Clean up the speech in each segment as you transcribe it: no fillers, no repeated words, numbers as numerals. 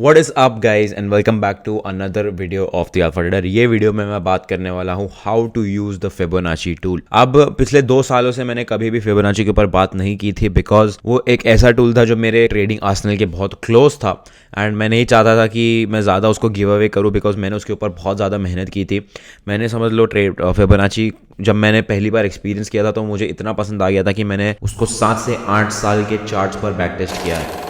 What is up guys and welcome back to another video of the Alpha Trader। ये video में मैं बात करने वाला हूँ how to use the Fibonacci tool. अब पिछले 2 सालों से मैंने कभी भी फिबोनाची के ऊपर बात नहीं की थी बिकॉज वो एक ऐसा टूल था जो मेरे ट्रेडिंग आर्सेनल के बहुत क्लोज था एंड मैं नहीं चाहता था कि मैं ज़्यादा उसको गिव अवे करूँ बिकॉज मैंने उसके ऊपर बहुत ज़्यादा मेहनत की थी। मैंने समझ लो फिबोनाची जब मैंने पहली बार एक्सपीरियंस किया था तो मुझे इतना पसंद आ गया था कि मैंने उसको 7 से 8 साल के चार्ट्स पर बैक टेस्ट किया है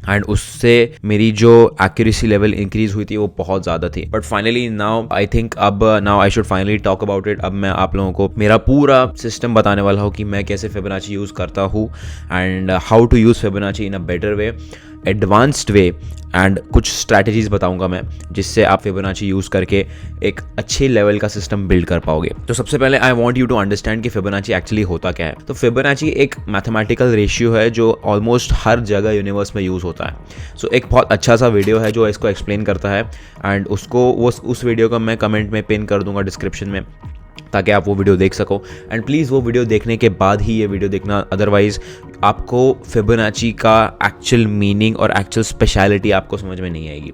एंड उससे मेरी जो एक्यूरेसी लेवल इंक्रीज हुई थी वो बहुत ज़्यादा थी। But finally now I think now I should finally talk about it. अब मैं आप लोगों को मेरा पूरा सिस्टम बताने वाला हूँ कि मैं कैसे फिबोनाची यूज़ करता हूँ and how to use Fibonacci in a better way, advanced way and कुछ स्ट्रैटेजीज बताऊंगा मैं जिससे आप फिबोनाची यूज़ करके एक अच्छे लेवल का सिस्टम बिल्ड कर पाओगे। तो सबसे पहले I want you to understand कि फिबोनाची एक्चुअली होता क्या है। तो फिबोनाची एक मैथमेटिकल रेशियो है जो ऑलमोस्ट हर जगह यूनिवर्स में यूज़ होता है। सो एक बहुत अच्छा सा वीडियो है जो इसको एक्सप्लेन करता है एंड उसको उस वीडियो को मैं कमेंट में पिन कर दूंगा डिस्क्रिप्शन में ताकि आप वो वीडियो देख सको एंड प्लीज़ वो वीडियो देखने के बाद ही ये वीडियो देखना, अदरवाइज आपको फिबोनाची का एक्चुअल मीनिंग और एक्चुअल स्पेशलिटी आपको समझ में नहीं आएगी।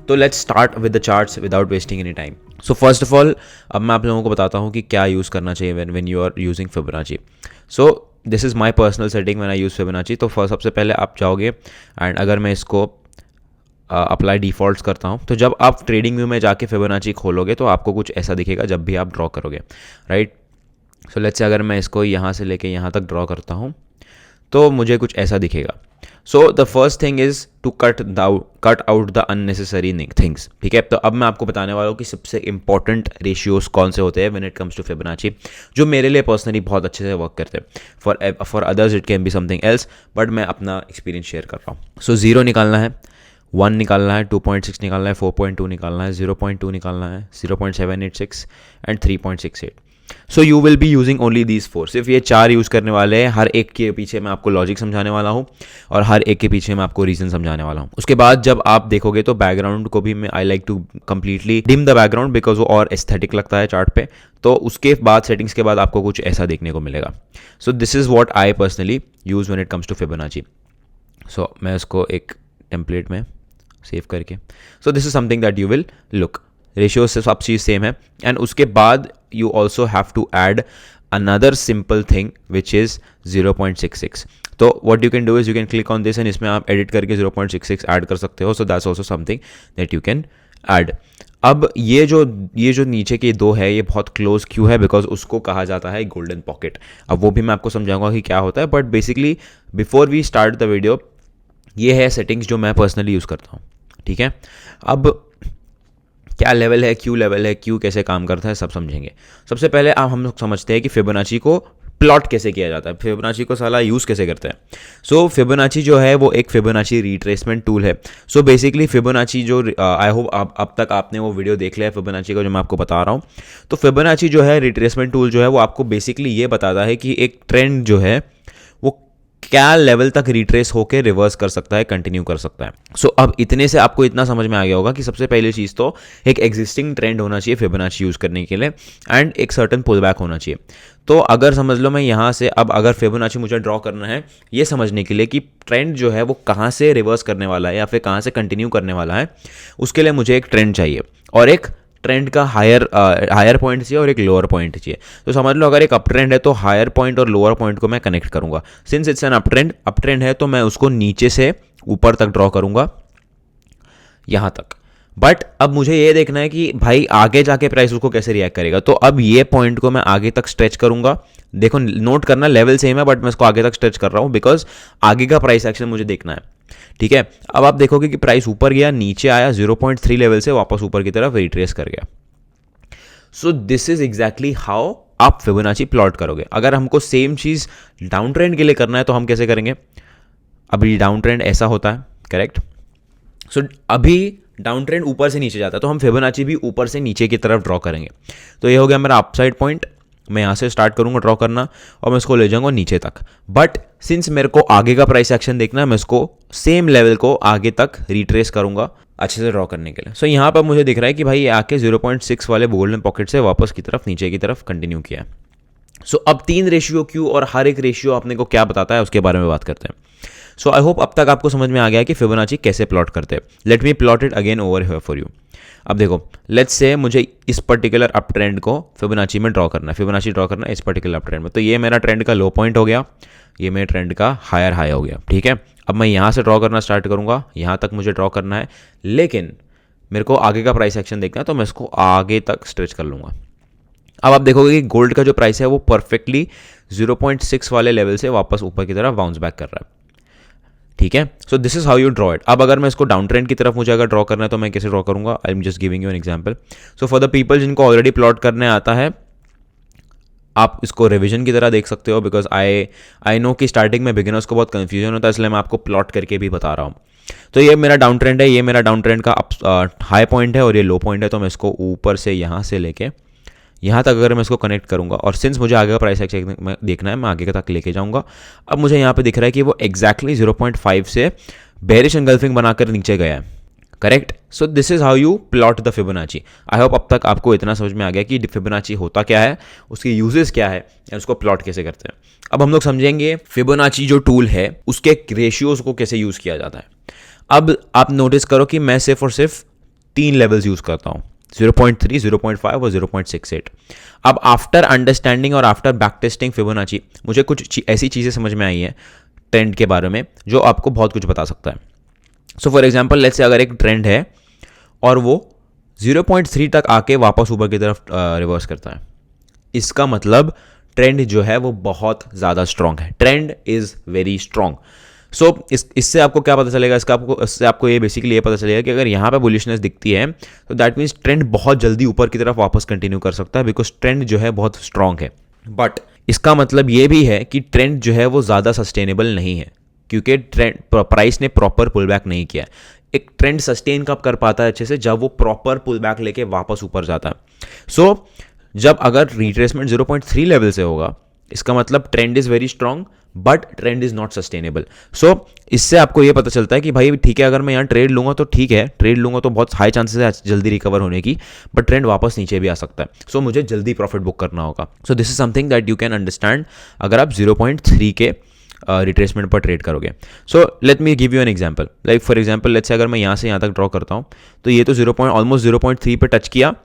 तो let's start with the charts without wasting any time. So first of all अब मैं आप लोगों को बताता हूँ कि क्या यूज़ करना चाहिए when you are using Fibonacci. So this is my personal setting when I use Fibonacci. तो सबसे पहले आप जाओगे एंड अगर मैं इसको अप्लाई डिफ़ॉल्ट्स करता हूँ तो जब आप ट्रेडिंग व्यू में जाके फिबोनाची खोलोगे तो आपको कुछ ऐसा दिखेगा जब भी आप ड्रॉ करोगे, राइट। सो लेट्स से अगर मैं इसको यहाँ से लेके यहाँ तक ड्रॉ करता हूँ तो मुझे कुछ ऐसा दिखेगा। So the first thing is to cut out the unnecessary things, ठीक है। तो अब मैं आपको बताने वाला हूँ कि सबसे इंपॉर्टेंट रेशियोज कौन से होते हैं when it comes to Fibonacci, जो मेरे लिए पर्सनली बहुत अच्छे से वर्क करते हैं। For others it can be something else, but मैं अपना एक्सपीरियंस शेयर कर रहा हूँ। सो 0 निकालना है, 1 निकालना है, 2.6 निकालना है, 4.2 निकालना है, 0.2 निकालना है, 0.786 and 3.68। So you will be using only these 4। सिर्फ ये 4 यूज़ करने वाले हैं। हर एक के पीछे मैं आपको लॉजिक समझाने वाला हूँ और हर एक के पीछे मैं आपको रीज़न समझाने वाला हूँ। उसके बाद जब आप देखोगे तो बैकग्राउंड को भी मैं I like to completely dim the background because वो और एस्थेटिक लगता है चार्ट पे। तो उसके बाद सेटिंग्स के बाद आपको कुछ ऐसा देखने को मिलेगा। So this is what I personally use when it comes to Fibonacci. So मैं इसको एक टेम्पलेट में सेव करके, so this is something that you will look. Ratio से सब चीज़ सेम है एंड उसके बाद you also have to add another simple thing which is 0.66। तो what you can do is you can click on this and इसमें आप edit करके 0.66 ऐड कर सकते हो। So that's also something that you can add. अब ये जो नीचे के 2 है ये बहुत क्लोज क्यों है, बिकॉज उसको कहा जाता है गोल्डन पॉकेट। अब वो भी मैं आपको समझाऊंगा कि क्या होता है, but basically before we start the video ये है सेटिंग्स जो मैं पर्सनली यूज़ करता हूँ, ठीक है। अब क्या लेवल है, क्यू लेवल है, क्यू कैसे काम करता है सब समझेंगे। सबसे पहले आप हम लोग समझते हैं कि फिबोनाची को प्लॉट कैसे किया जाता है, फिबोनाची को साला यूज़ कैसे करते हैं। सो फिबोनाची जो है वो एक फिबोनाची रिट्रेसमेंट टूल है। सो बेसिकली फिबोनाची जो आई होप अब तक आपने वो वीडियो देख लिया है फिबोनाची का जो मैं आपको बता रहा हूँ। तो फिबोनाची जो है रिट्रेसमेंट टूल जो है वो आपको बेसिकली ये बताता है कि एक ट्रेंड जो है वो क्या लेवल तक रिट्रेस होकर रिवर्स कर सकता है, कंटिन्यू कर सकता है। सो अब इतने से आपको इतना समझ में आ गया होगा कि सबसे पहली चीज़ तो एक एग्जिस्टिंग ट्रेंड होना चाहिए फिबोनाची यूज़ करने के लिए एंड एक सर्टन पुल बैक होना चाहिए। तो अगर समझ लो मैं यहाँ से अब अगर फिबोनाची मुझे ड्रॉ करना है ये समझने के लिए कि ट्रेंड जो है वो कहाँ से रिवर्स करने वाला है या फिर कहाँ से कंटिन्यू करने वाला है, उसके लिए मुझे एक ट्रेंड चाहिए और एक ट्रेंड का हायर पॉइंट चाहिए और एक लोअर पॉइंट चाहिए। तो समझ लो अगर एक अप ट्रेंड है तो हायर पॉइंट और लोअर पॉइंट को मैं कनेक्ट करूंगा। Since it's an up trend है तो मैं उसको नीचे से ऊपर तक ड्रॉ करूंगा यहाँ तक। बट अब मुझे ये देखना है कि भाई आगे जाके प्राइस उसको कैसे रिएक्ट करेगा। तो अब ये पॉइंट को मैं आगे तक स्ट्रेच करूंगा। देखो नोट करना लेवल सेम है बट मैं इसको आगे तक स्ट्रेच कर रहा हूँ बिकॉज आगे का प्राइस एक्शन मुझे देखना है, ठीक है। अब आप देखोगे कि प्राइस ऊपर गया, नीचे आया, 0.3 लेवल से वापस ऊपर की तरफ रिट्रेस कर गया। सो दिस इज एग्जैक्टली हाउ आप फिबोनाची प्लॉट करोगे। अगर हमको सेम चीज़ डाउन ट्रेंड के लिए करना है तो हम कैसे करेंगे। अभी डाउन ट्रेंड ऐसा होता है, करेक्ट। सो अभी डाउन ट्रेंड ऊपर से नीचे जाता है तो हम फिबोनाची भी ऊपर से नीचे की तरफ ड्रॉ करेंगे। तो ये हो गया मेरा अपसाइड पॉइंट। मैं यहाँ से स्टार्ट करूँगा ड्रॉ करना और मैं इसको ले जाऊँगा नीचे तक। बट सिंस मेरे को आगे का प्राइस एक्शन देखना है मैं इसको सेम लेवल को आगे तक रिट्रेस करूँगा अच्छे से ड्रॉ करने के लिए। सो यहाँ पर मुझे दिख रहा है कि भाई ये आके 0.6 वाले गोल्डन पॉकेट से वापस की तरफ नीचे की तरफ कंटिन्यू किया है। सो अब 3 रेशियो क्यू और हर एक रेशियो आपने को क्या बताता है उसके बारे में बात करते हैं। सो आई होप अब तक आपको समझ में आ गया कि फिबोनाची कैसे प्लॉट करते हैं. Let me plot it again over here for you. अब देखो, लेट्स से मुझे इस पर्टिकुलर अप ट्रेंड को फिबोनाची में ड्रॉ करना है, फिबोनाची ड्रॉ करना है इस पर्टिकुलर अप ट्रेंड में. तो ये मेरा ट्रेंड का लो पॉइंट हो गया, ये मेरे ट्रेंड का हायर हाई हो गया. ठीक है, अब मैं यहाँ से ड्रॉ करना स्टार्ट करूँगा, यहाँ तक मुझे ड्रॉ करना है, लेकिन मेरे को आगे का प्राइस एक्शन देखना है, तो मैं इसको आगे तक स्ट्रेच कर लूँगा. अब आप देखोगे कि गोल्ड का जो प्राइस है वो परफेक्टली 0.6 वाले लेवल से वापस ऊपर की तरफ बाउंस बैक कर रहा है. ठीक है, so this is how you draw it. अब अगर मैं इसको डाउन ट्रेंड की तरफ मुझे अगर ड्रॉ करना है तो मैं कैसे ड्रॉ करूंगा? I am just giving you an example. So for the people जिनको ऑलरेडी प्लॉट करने आता है, आप इसको रिवीजन की तरह देख सकते हो, बिकॉज आई नो कि स्टार्टिंग में बिगिनर्स को बहुत कन्फ्यूजन होता है, इसलिए मैं आपको प्लॉट करके भी बता रहा हूँ. तो ये मेरा डाउन ट्रेंड है, ये मेरा डाउन ट्रेंड का हाई पॉइंट है और ये लो पॉइंट है. तो मैं इसको ऊपर से यहाँ से लेके यहाँ तक अगर मैं इसको कनेक्ट करूँगा, और सिंस मुझे आगे का प्राइस एक्शन देखना है, मैं आगे तक लेके जाऊँगा. अब मुझे यहाँ पे दिख रहा है कि वो एक्जैक्टली 0.5 से बेरिश एंगल्फिंग बनाकर नीचे गया है. Correct. So this is how you plot the Fibonacci. I hope अब तक आपको इतना समझ में आ गया कि फिबोनाची होता क्या है, उसके यूजेस क्या है, और उसको प्लॉट कैसे करते हैं. अब हम लोग समझेंगे फिबोनाची जो टूल है उसके रेशियोज को कैसे यूज़ किया जाता है. अब आप नोटिस करो कि मैं सिर्फ और सिर्फ 3 लेवल्स यूज़ करता हूँ, 0.3, 0.5 और 0.68. अब आफ्टर अंडरस्टैंडिंग और आफ्टर बैक टेस्टिंग फिबोनाची, मुझे कुछ ऐसी चीज़ें समझ में आई हैं ट्रेंड के बारे में जो आपको बहुत कुछ बता सकता है. So for example, let's say अगर एक ट्रेंड है और वो 0.3 तक आके वापस ऊपर की तरफ रिवर्स करता है, इसका मतलब ट्रेंड जो है वो बहुत ज़्यादा स्ट्रांग है. Trend is very strong. So इससे आपको क्या पता चलेगा? इससे आपको ये बेसिकली ये पता चलेगा कि अगर यहाँ पे बुलिशनेस दिखती है तो दैट मीन्स ट्रेंड बहुत जल्दी ऊपर की तरफ वापस कंटिन्यू कर सकता है, बिकॉज ट्रेंड जो है बहुत स्ट्रांग है. बट इसका मतलब ये भी है कि ट्रेंड जो है वो ज़्यादा सस्टेनेबल नहीं है, क्योंकि ट्रेंड प्राइस ने प्रॉपर पुल बैक नहीं किया है. एक ट्रेंड सस्टेन कब कर पाता है अच्छे से? जब वो प्रॉपर पुल बैक लेके वापस ऊपर जाता है. सो जब अगर रिट्रेसमेंट 0.3 लेवल से होगा, इसका मतलब trend is very strong but trend is not sustainable. So इससे आपको ये पता चलता है कि भाई ठीक है, अगर मैं यहाँ ट्रेड लूँगा तो ठीक है, ट्रेड लूँगा तो बहुत हाई चांसेस है जल्दी रिकवर होने की, बट ट्रेंड वापस नीचे भी आ सकता है. सो मुझे जल्दी प्रॉफिट बुक करना होगा. सो this is something that you can understand अगर आप 0.3 के रिट्रेसमेंट पर ट्रेड करोगे. So let me give you an example. Like for example, let's say अगर मैं यहाँ से यहाँ तक ड्रॉ करता हूँ, तो ये तो ऑलमोस्ट 0.3 पे टच किया,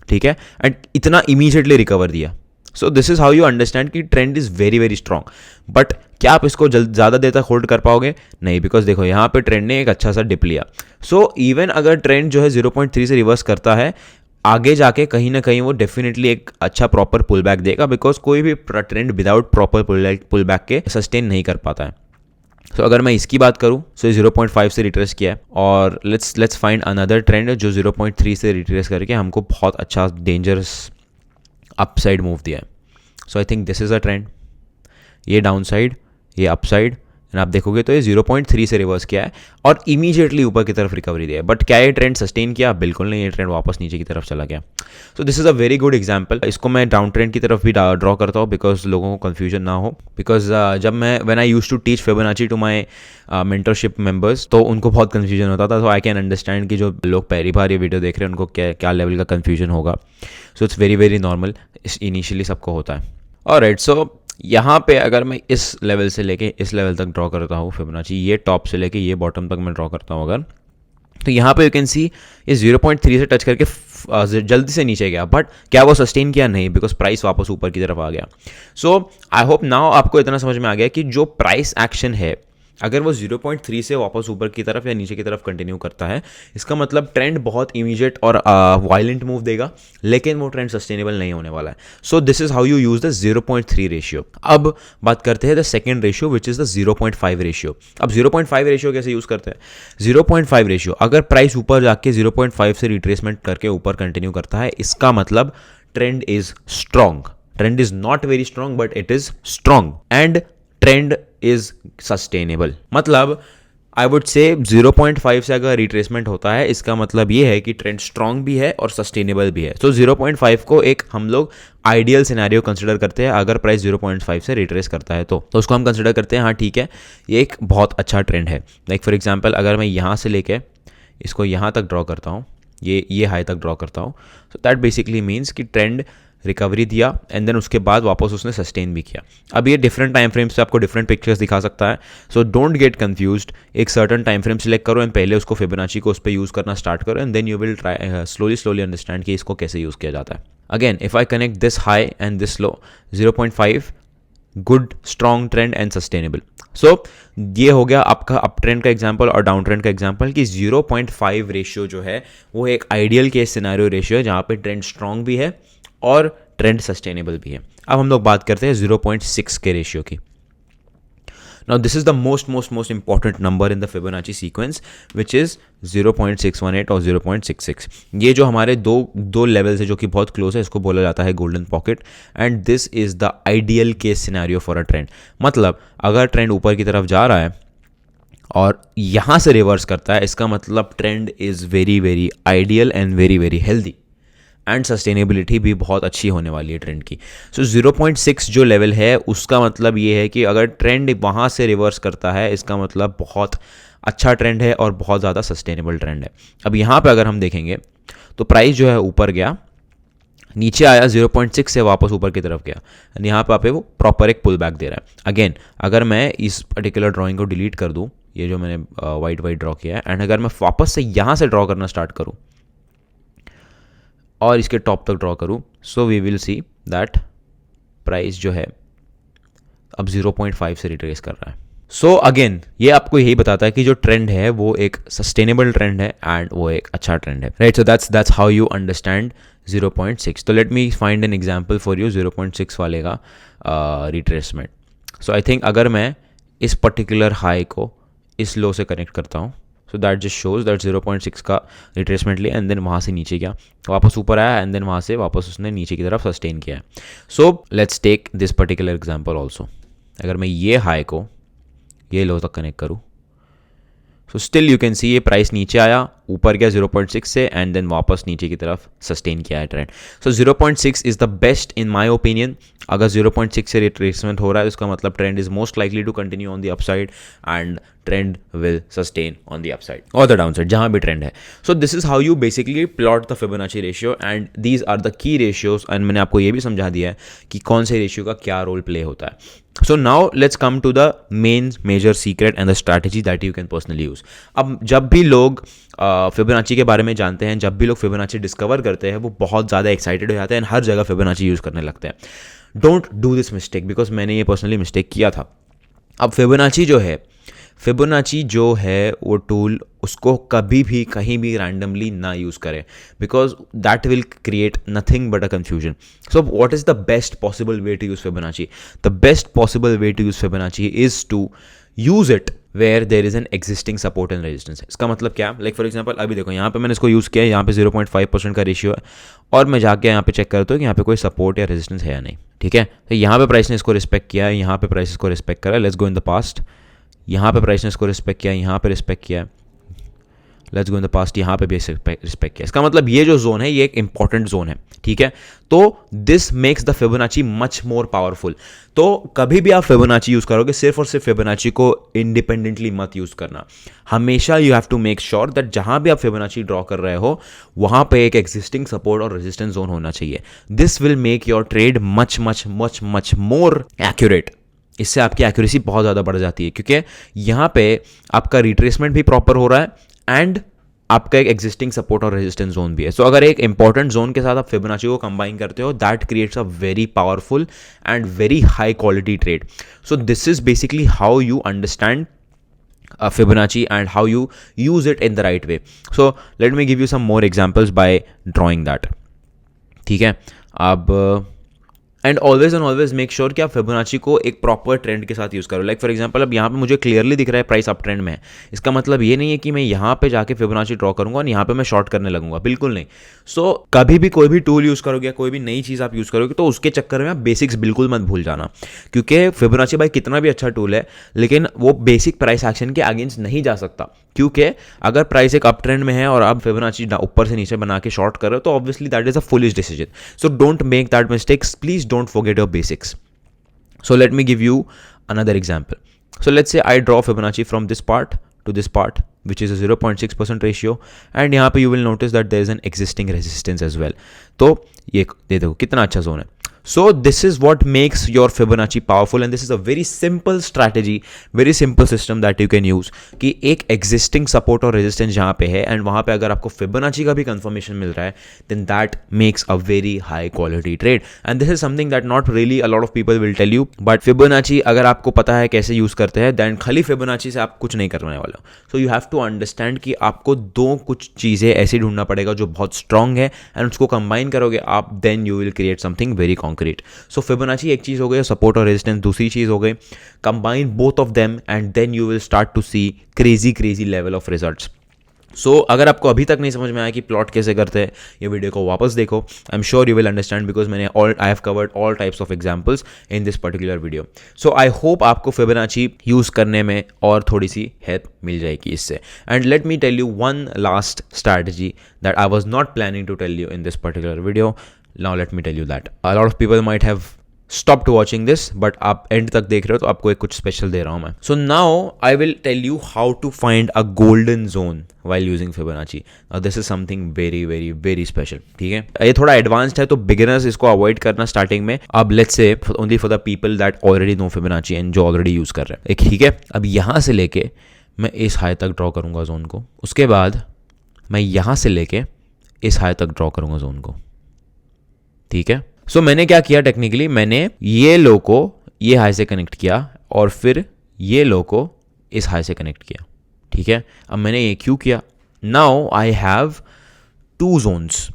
ठीक है, एंड इतना इमीडिएटली रिकवर दिया. So this is how you understand कि trend is very very strong. But क्या आप इसको ज़्यादा देर तक होल्ड कर पाओगे? नहीं, बिकॉज देखो यहाँ पे ट्रेंड ने एक अच्छा सा डिप लिया. सो इवन अगर ट्रेंड जो है 0.3 से रिवर्स करता है, आगे जाके कहीं ना कहीं वो डेफिनेटली एक अच्छा प्रॉपर पुल बैक देगा, बिकॉज कोई भी trend without proper pull back के सस्टेन नहीं कर पाता है. सो अगर मैं इसकी बात करूँ, सो 0.5 से रिट्रेस किया है, और लेट्स फाइंड अनदर ट्रेंड जो 0.3 से रिट्रेस करके हमको बहुत अच्छा डेंजरस अपसाइड मूव दिया है. So I think this is a trend. ये डाउन साइड, ये अपसाइड, एंड आप देखोगे तो ये 0.3 से रिवर्स किया है और इमीडिएटली ऊपर की तरफ रिकवरी दिया है. बट क्या ये ट्रेंड सस्टेन किया? बिल्कुल नहीं, ये ट्रेंड वापस नीचे की तरफ चला गया. सो this is a very good example. इसको मैं डाउन ट्रेंड की तरफ भी ड्रॉ करता हूँ, बिकॉज लोगों को कन्फ्यूजन ना हो. बिकॉज जब मैं when I used to teach Fibonacci to my mentorship members, तो उनको बहुत कन्फ्यूजन होता था. सो आई कैन अंडरस्टैंड कि जो लोग पहली बार ये वीडियो देख रहे हैं उनको क्या लेवल का कन्फ्यूजन होगा. So it's very very normal, initially सबको होता है. ऑलराइट, सो यहाँ पे अगर मैं इस लेवल से लेके इस लेवल तक ड्रॉ करता हूँ फिबोनाची, ये टॉप से लेके ये बॉटम तक मैं ड्रॉ करता हूँ अगर, तो यहाँ पे यू कैन सी ये 0.3 से टच करके जल्दी से नीचे गया. बट क्या वो सस्टेन किया? नहीं, बिकॉज प्राइस वापस ऊपर की तरफ आ गया. सो आई होप नाउ आपको इतना समझ में आ गया कि जो प्राइस एक्शन है, अगर वो 0.3 से वापस ऊपर की तरफ या नीचे की तरफ कंटिन्यू करता है, इसका मतलब ट्रेंड बहुत इमीडिएट और वायलेंट मूव देगा, लेकिन वो ट्रेंड सस्टेनेबल नहीं होने वाला है. So this is how you use the 0.3 ratio. अब बात करते हैं the second ratio, which is the 0.5 ratio. अब 0.5 रेशियो कैसे यूज करते हैं? 0.5 रेशियो, अगर प्राइस ऊपर जाके 0.5 से रिट्रेसमेंट करके ऊपर कंटिन्यू करता है, इसका मतलब trend is strong. Trend is not very strong but it is strong, and trend is sustainable. मतलब आई वुड से 0.5 से अगर रिट्रेसमेंट होता है, इसका मतलब ये है कि ट्रेंड स्ट्रांग भी है और सस्टेनेबल भी है. तो 0.5 को एक हम लोग आइडियल सिनेरियो कंसिडर करते हैं. अगर प्राइस 0.5 से रिट्रेस करता है तो उसको हम कंसिडर करते हैं हाँ ठीक है, ये एक बहुत अच्छा ट्रेंड है. लाइक फॉर एग्जांपल, अगर मैं यहाँ से लेके इसको यहाँ तक ड्रॉ करता हूँ, ये हाई तक ड्रॉ करता हूँ, सो दैट बेसिकली मीन्स कि ट्रेंड रिकवरी दिया एंड देन उसके बाद वापस उसने सस्टेन भी किया। अब ये डिफरेंट टाइम फ्रेम्स से आपको डिफरेंट पिक्चर्स दिखा सकता है, सो डोंट गेट कंफ्यूज्ड। एक सर्टन टाइम फ्रेम सिलेक्ट करो एंड पहले उसको फिबोनाची को उस पर यूज़ करना स्टार्ट करो and then you will try slowly understand कि इसको कैसे यूज़ किया जाता है। Again if I connect this high and this low 0.5 good strong trend and sustainable. So ये हो गया आपका अप ट्रेंड का एग्जांपल और डाउन ट्रेंड का एग्जांपल कि 0.5 रेशियो जो है वो एक आइडियल केस सिनेरियो रेशियो है जहाँ पे ट्रेंड स्ट्रॉन्ग भी है और ट्रेंड सस्टेनेबल भी है। अब हम लोग बात करते हैं 0.6 के रेशियो की। Now this is the most important number in the Fibonacci sequence, which is 0.618 और 0.66। ये जो हमारे दो लेवल्स है जो कि बहुत क्लोज है, इसको बोला जाता है golden pocket and this is the ideal case scenario for a trend. मतलब अगर ट्रेंड ऊपर की तरफ जा रहा है और यहाँ से रिवर्स करता है, इसका मतलब trend is very ideal and very healthy and sustainability भी बहुत अच्छी होने वाली है ट्रेंड की। सो 0.6 जो लेवल है उसका मतलब ये है कि अगर ट्रेंड वहाँ से रिवर्स करता है, इसका मतलब बहुत अच्छा ट्रेंड है और बहुत ज़्यादा सस्टेनेबल ट्रेंड है। अब यहाँ पे अगर हम देखेंगे तो प्राइस जो है ऊपर गया, नीचे आया 0.6 से वापस ऊपर की तरफ गया, यहाँ पे आपको वो प्रॉपर एक पुल बैक दे रहा है। अगेन अगर मैं इस पर्टिकुलर ड्राइंग को डिलीट कर दूँ, ये जो मैंने वाइट ड्रॉ किया है, एंड अगर मैं वापस से यहाँ से ड्रॉ करना स्टार्ट करूँ और इसके टॉप तक ड्रॉ करूँ, so we will see that price जो है अब 0.5 से रिट्रेस कर रहा है। सो अगेन ये आपको यही बताता है कि जो ट्रेंड है वो एक सस्टेनेबल ट्रेंड है एंड वो एक अच्छा ट्रेंड है, right. So that's how you understand 0.6। तो let me find an example for you 0.6 वाले का रिट्रेसमेंट। सो आई थिंक अगर मैं इस पर्टिकुलर हाई को इस लो से कनेक्ट करता हूँ, so that just shows that 0.6 का रिट्रेसमेंट लिया एंड देन वहाँ से नीचे गया, वापस ऊपर आया एंड देन वहाँ से वापस उसने नीचे की तरफ सस्टेन किया है। So let's take this particular example also. अगर मैं ये हाई को ये लो तक कनेक्ट करूँ, so still you can see ये प्राइस नीचे आया, ऊपर गया 0.6 से एंड देन वापस नीचे की तरफ सस्टेन किया है trend. So 0.6 is the best in my opinion. अगर 0.6 से रिट्रेसमेंट हो रहा है, इसका मतलब trend is most likely to continue on the upside and trend will sustain on the upside और द डाउनसाइड, जहाँ भी ट्रेंड है। So this is how you basically plot the Fibonacci ratio and these are the key ratios. एंड मैंने आपको ये भी समझा दिया है कि कौन से रेशियो का क्या रोल प्ले होता है। So now let's come to the main major secret and the strategy that you can personally use. अब जब भी लोग फिबोनाची के बारे में जानते हैं, जब भी लोग फिबोनाची डिस्कवर करते हैं, वो बहुत ज़्यादा एक्साइटेड हो जाते हैं, हर जगह फिबोनाची यूज़ करने लगते हैं। Don't do this mistake, because मैंने ये पर्सनली मिस्टेक किया था। अब फिबोनाची जो है वो टूल उसको कभी भी कहीं भी रैंडमली ना यूज़ करें, because that will create nothing but a confusion. So what is the best possible way to use Fibonacci? The best possible way to use Fibonacci is to use it where there is an existing support and resistance. इसका मतलब क्या? Like for example अभी देखो यहाँ पे मैंने इसको use किया है, यहाँ पे 0.5% का रेशियो है और मैं जाके यहाँ पे चेक करता हूँ कि यहाँ पे कोई सपोर्ट या रेजिस्टेंस है या नहीं, ठीक है। तो यहाँ पे प्राइस ने इसको रिस्पेक्ट किया है, यहाँ पे प्राइस इसको रिस्पेक्ट करा है। Let's go in the past, यहाँ पे प्राइस ने इसको रिस्पेक्ट किया, यहाँ पे रिस्पेक्ट किया। Let's go in the past, यहाँ पे भी रिस्पेक्ट किया। इसका मतलब ये जो जोन है ये एक इंपॉर्टेंट जोन है, ठीक है। तो this makes the Fibonacci much more powerful. तो कभी भी आप फिबोनाची यूज़ करोगे, सिर्फ और सिर्फ फिबोनाची को इंडिपेंडेंटली मत यूज़ करना। हमेशा you have to make sure that जहाँ भी आप फिबोनाची ड्रॉ कर रहे हो वहाँ पे एक एग्जिस्टिंग सपोर्ट और रेजिस्टेंस जोन होना चाहिए। This will make your trade much much much much more accurate. इससे आपकी एक्यूरेसी बहुत ज़्यादा बढ़ जाती है, क्योंकि यहाँ पे आपका रिट्रेसमेंट भी प्रॉपर हो रहा है एंड आपका एक एग्जिस्टिंग सपोर्ट और रेजिस्टेंस जोन भी है। सो अगर एक इंपॉर्टेंट जोन के साथ आप फिबोनाची को कंबाइन करते हो, that creates a very powerful and very high quality trade. So this is basically how you understand Fibonacci and how you use it in the right way. So let me give you some more examples by drawing that. ठीक है, अब and always make sure कि आप Fibonacci को एक proper trend के साथ use करो। लाइक फॉर एग्जांपल अब यहाँ पे मुझे क्लियरली दिख रहा है प्राइस अप ट्रेंड में है। इसका मतलब ये नहीं है कि मैं यहाँ पे जाके फिबोनाची ड्रॉ करूँगा और यहाँ पे मैं शॉर्ट करने लगूंगा, बिल्कुल नहीं। सो कभी भी कोई भी टूल यूज़ करोगे, कोई भी नई चीज़ आप यूज़ करोगे, तो उसके चक्कर में आप बेसिक्स बिल्कुल मत भूल जाना, क्योंकि फिबोनाची भाई कितना भी अच्छा टूल है लेकिन वो बेसिक प्राइस एक्शन के अगेंस्ट नहीं जा सकता। क्योंकि अगर प्राइस एक अप ट्रेंड में है और आप फिबोनाची ऊपर से नीचे बना के शॉर्ट कर रहे हो, तो obviously that is a foolish decision. So don't make that mistakes, please don't forget your basics. So let me give you another example. So let's say I draw Fibonacci from this part to this part which is a 0.6% ratio, and यहाँ पे you will notice that there is an existing resistance as well. तो ये देखो कितना अच्छा zone है. So this is what makes your Fibonacci powerful, and this is a very simple strategy, very simple system that you can use. कि एक existing support और resistance जहाँ पे है and वहाँ पे अगर आपको Fibonacci का भी confirmation मिल रहा है, then that makes a very high quality trade. And this is something that not really a lot of people will tell you, but Fibonacci अगर आपको पता है कैसे यूज करते हैं, then खाली Fibonacci से आप कुछ नहीं करने वाले. So you have to understand कि आपको दो कुछ चीज़ें ऐसी ढूंढना पड़ेगा जो बहुत strong है, and उसको combine करोगे आप, then you will create something very concrete. So Fibonacci एक चीज हो गई, सपोर्ट और रेजिस्टेंस दूसरी चीज हो गई. Combine both of them and then you will start to see crazy level of results. So अगर आपको अभी तक नहीं समझ में आया कि प्लॉट कैसे करते हैं, ये वीडियो को वापस देखो. I am sure you will understand because I have covered all types of examples in this particular video. So I hope आपको Fibonacci यूज करने में और थोड़ी सी हेल्प मिल जाएगी इससे. And let me tell you one last strategy that I was not planning to tell you in this particular video. Now let me tell you that a lot of people might have stopped watching this, but आप end तक देख रहे हो तो आपको एक कुछ special दे रहा हूँ मैं. So now I will tell you how to find a golden zone while using Fibonacci. Now this is something very special. ठीक है, ये थोड़ा advanced है तो beginners इसको avoid करना starting में. अब let's say only for the people that already know Fibonacci and जो already use कर रहे हैं. ठीक है, अब यहाँ से लेके मैं इस हाई तक ड्रॉ करूँगा जोन को. उसके बाद मैं यहाँ से लेके इस हाई तक ड्रॉ करूँगा जोन को. ठीक है, सो मैंने क्या किया टेक्निकली, मैंने ये लो को ये हाई से कनेक्ट किया और फिर ये लो को इस हाई से कनेक्ट किया. ठीक है, अब मैंने ये क्यों किया? Now I have two zones.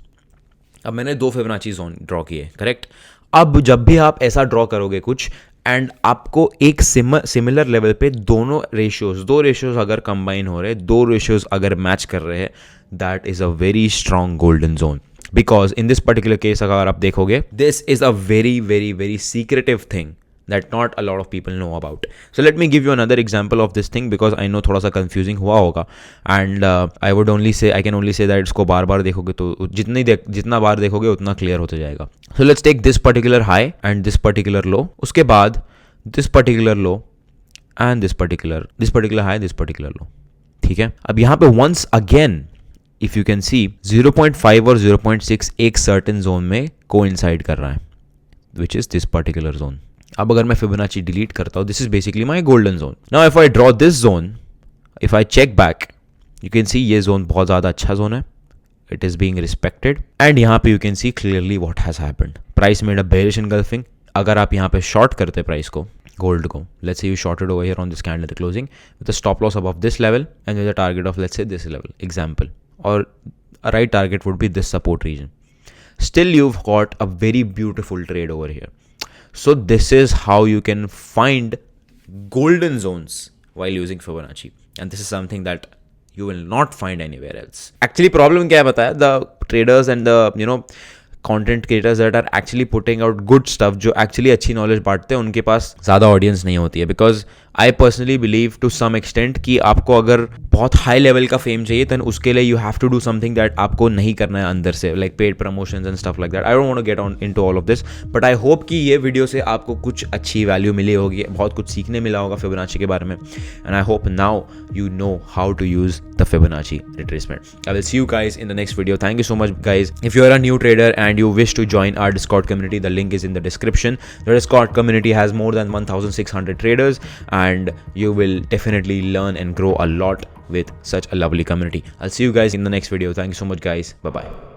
अब मैंने दो Fibonacci जोन ड्रॉ किए, करेक्ट. अब जब भी आप ऐसा ड्रॉ करोगे कुछ एंड आपको एक सिमिलर लेवल पे दो रेशियोज अगर कंबाइन हो रहे, दो रेशियोज अगर मैच कर रहे हैं, that is a very strong golden zone. Because in this particular case अगर आप देखोगे, this is a very secretive thing that not a lot of people know about. So let me give you another example of this thing because I know थोड़ा सा confusing हुआ होगा and I can only say that इसको बार बार देखोगे तो जितना बार देखोगे उतना क्लियर होते जाएगा. So let's take this particular high and this particular low. उसके बाद this particular low and this particular high, this particular low. ठीक है, अब यहाँ पे once again if you can see 0.5 और 0.6 एक certain zone में coincide कर रहा है, which is this particular zone. अब अगर मैं Fibonacci delete करता हूँ, this is basically my golden zone. Now if I draw this zone, if I check back, you can see ये zone बहुत ज़्यादा अच्छा zone है. It is being respected and यहाँ पे you can see clearly what has happened. Price made a bearish engulfing. अगर आप यहाँ पे short करते price को, gold को, let's say you shorted over here on this candle at the closing with a stop loss above this level and with a target of let's say this level, example, or a right target would be this support region. Still you've got a very beautiful trade over here. So this is how you can find golden zones while using Fibonacci, and this is something that you will not find anywhere else. Actually problem क्या है पता है, the traders and the content creators that are actually putting out good stuff, जो actually अच्छी knowledge बांटते हैं, उनके पास ज़्यादा audience नहीं होती है. Because I personally believe to some extent कि आपको अगर बहुत हाई लेवल का फेम चाहिए then उसके लिए you have to do something that आपको नहीं करना है अंदर से, like paid promotions and stuff like that. I don't want to get on into all of this, but I hope कि ये वीडियो से आपको कुछ अच्छी वैल्यू मिली होगी, बहुत कुछ सीखने मिला होगा Fibonacci के बारे में, and I hope now you know how to use the Fibonacci retracement. I will see you guys in the next video. Thank you so much guys. If you are a new trader and you wish to join our Discord community, the link is in the description. The Discord community has more than 1,600 traders and you will definitely learn and grow a lot with such a lovely community. I'll see you guys in the next video. Thank you so much guys. Bye bye.